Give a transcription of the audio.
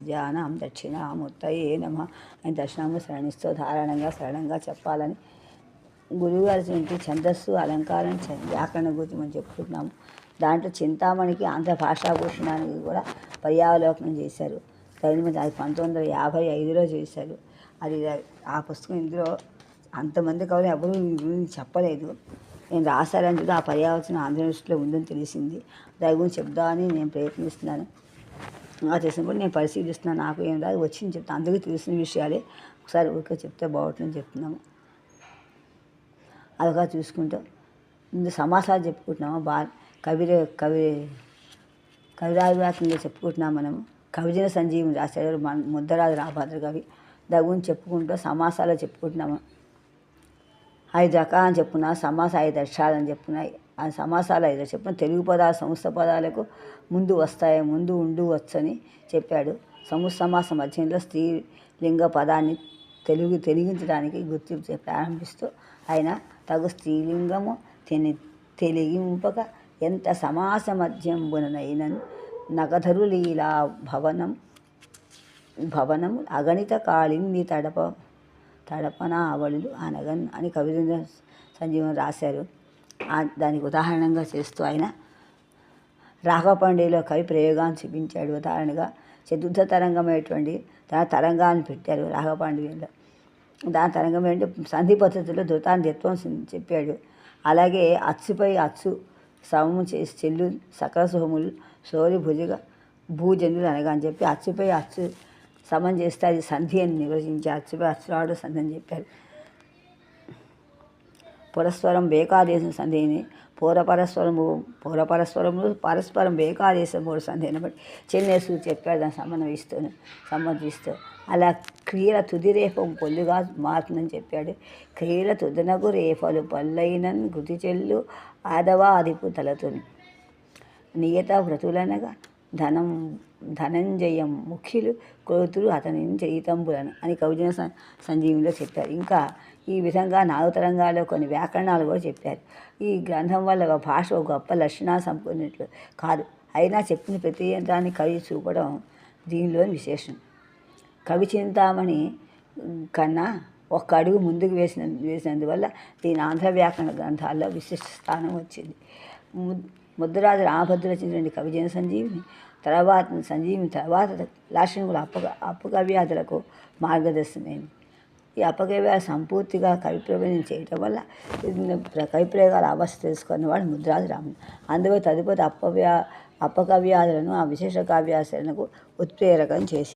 ధ్యానం దక్షిణామూర్తయే నమ అని దర్శనము శరణిస్తూ సరళంగా చెప్పాలని గురువుగారి నుంచి ఛందస్సు అలంకారం వ్యాకరణ గురించి మనం చెప్పుకుంటున్నాము. దాంట్లో చింతామణికి ఆంధ్ర భాషాభూషణానికి కూడా పర్యావలోకనం చేశారు. అది 1955లో చేశారు. అది ఆ పుస్తకం ఇందులో అంతమంది కవులు ఎవరు గురించి చెప్పలేదు. నేను రాశారని చెప్పి ఆ పర్యావచనం ఆంధ్ర యూనివర్సిటీలో ఉందని తెలిసింది. దాని గురించి చెప్దామని నేను ప్రయత్నిస్తున్నాను. తెలిసినప్పుడు నేను పరిశీలిస్తున్నాను. నాకు ఏం రాదు వచ్చింది చెప్తాను. అందరికీ తెలిసిన విషయాలే ఒకసారి ఊరికే చెప్తే బాగుంటుందని చెప్తున్నాము. అదొక చూసుకుంటూ ముందు సమాసాలు చెప్పుకుంటున్నాము. కవిరాజవాక్యంలో చెప్పుకుంటున్నాం మనము. కవిజన సంజీవిని రాశాడు ముద్దరాజు రామభద్ర కవి. దాని గురించి చెప్పుకుంటూ సమాసాలు చెప్పుకుంటున్నాము. 5 రకాలని చెప్పుకున్నా, సమాస 5 అక్షరాలని చెప్పుకున్నాయి. ఆ సమాసాలు 5 చెప్పుకున్న తెలుగు పదాలు సంస్థ పదాలకు ముందు వస్తాయి, ముందు ఉండు వచ్చని చెప్పాడు. సమాస మధ్యంలో స్త్రీలింగ పదాన్ని తెలిగించడానికి గుర్తింపు ప్రారంభిస్తూ ఆయన తగు స్త్రీలింగము తెలిగింపక ఎంత సమాస మధ్యంబుననైనను నగధరులీలా భవనము అగణిత కాళింది తడపన అవళులు అనగన్ అని కవిజన సంజీవన్ రాశారు. దానికి ఉదాహరణగా చేస్తూ ఆయన రాఘవపాండేలో కవి ప్రయోగాన్ని చూపించాడు. ఉదాహరణగా చతుర్థ తరంగమైనటువంటి తరంగాన్ని పెట్టారు రాఘవపాండేలో. దాని తరంగం ఏంటంటే సంధి పద్ధతిలో ధృతాంధ్యత్వం చెప్పాడు. అలాగే అచ్చుపై అచ్చు సమము చేసి చెల్లు సకల సోములు సోరి భూజనులు అనగా అని చెప్పి అచ్చుపై అచ్చు సమం చేస్తే అది సంధి అని నిర్వచించి అచ్చుపై అచ్చురాడు సంధి అని చెప్పారు. పురస్వరం బేకాదేశం సంధిని పూరపరస్వరము పరస్పరం బేకాదేశం 3 సంధిని బట్టి చెన్నేసు చెప్పాడు. దాన్ని సంబంధిస్తూ అలా క్రియల తుది రేపం పొల్లుగా మారుతుందని చెప్పాడు. క్రియల తుదనగు రేపలు పల్లైనన్ గుతి చెల్లు ఆదవాదిపు తలతుని నియత వ్రతులనగా ధనంజయం ముఖ్యులు కోతులు అతని చయితంబులను అని కవిజన సంజీవిలో చెప్పారు. ఇంకా ఈ విధంగా 4 తరంగాల్లో కొన్ని వ్యాకరణాలు కూడా చెప్పారు. ఈ గ్రంథం వల్ల ఒక భాష ఒక గొప్ప లక్షణాలు సంపూర్ణట్లు కాదు, అయినా చెప్పిన ప్రతి దాన్ని కవి చూపడం దీనిలోని విశేషం. కవి చింతామణి కన్నా ఒక్క అడుగు ముందుకు వేసినందువల్ల దీని ఆంధ్ర వ్యాకరణ గ్రంథాల్లో విశిష్ట స్థానం వచ్చింది. ముద్దరాజు రామభద్ర రచించిన కవిజన సంజీవిని తర్వాత లాక్షణికుల అపకవ్యాధులకు మార్గదర్శనమైంది. ఈ అపకవ్యాధి సంపూర్తిగా కవిప్రయోగం చేయటం వల్ల కవిప్రయోగాల అవస్థ తెలుసుకున్నవాడు ముద్దరాజు రాముడు. అందువల్ల తదుపరి అపకవ్యాధులను ఆ విశేష కావ్యాశరణకు ఉత్ప్రేరకం చేసి